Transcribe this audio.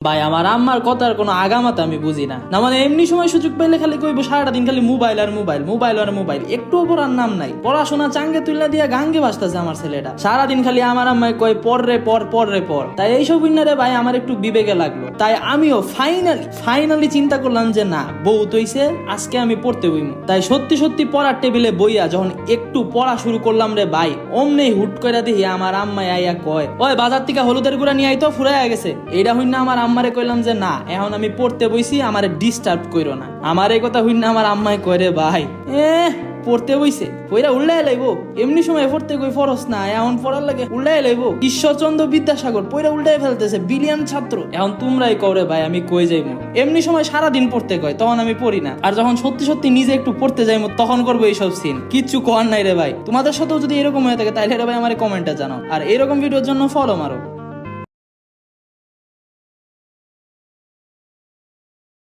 ভাই আমার আম্মার কথার কোনো আগামাতা আমি বুঝি না। না মানে এমনি সময় সুযোগ পাইলে খালি কইবো সারাটা দিন খালি মোবাইল আর মোবাইল, মোবাইল আর মোবাইল, একটু পড়ার নাম নাই। পড়াশোনা চাঙ্গে তুইলা দিয়া গাঙ্গে বাসতেছে আমার ছেলেটা। সারাদিন খালি আমার আম্মাই কয় পড় রে পড়, পড় রে পড়। তাই এইসব রে ভাই আমার একটু বিবেকে লাগলো। তাই আমিও ফাইনালি চিন্তা করলাম যে না, বউ তৈছে, আজকে আমি পড়তে বইমু। তাই সত্যি সত্যি পড়ার টেবিলে বইয়া যখন একটু পড়া শুরু করলাম রে ভাই, অমনেই হুট করে দেখি আমার আম্মাই আইয়া কয়, ওই বাজার থেকে হলুদের গুঁড়া নিয়ে আইতো, ফুরাইয়া গেছে। এইটা হইনা আমার আম্মারে কইলাম যে না, এখন আমি পড়তে বইছি, আমারে ডিস্টার্ব কইরো না। আমার এই কথা হইনা আমার আম্মাই কয় রে ভাই, পড়তে বইছে কইরা উল্লাই লাইবো, এমনি সময় পড়তে কই ফরস না, এখন পড়ার লাগে উল্লাই লাইবো। ঈশ্বরচন্দ্র বিদ্যাসাগর পইরা উল্টাই ফেলতেছে, বিলিয়ন ছাত্র। এখন তোমরাই কও ভাই আমি কই যাইবো। এমনি সময় সারাদিন পড়তে কয়, তখন আমি পড়ি না। আর যখন সত্যি সত্যি নিজে একটু পড়তে যাইবো, তখন করবো এইসব সিন। কিচ্ছু করার নাই রে ভাই। তোমাদের সাথেও যদি এরকম হয়ে থাকে তাইলে রে ভাই আমার কমেন্টে জানাও, আর এরকম ভিডিওর জন্য ফলো মারো।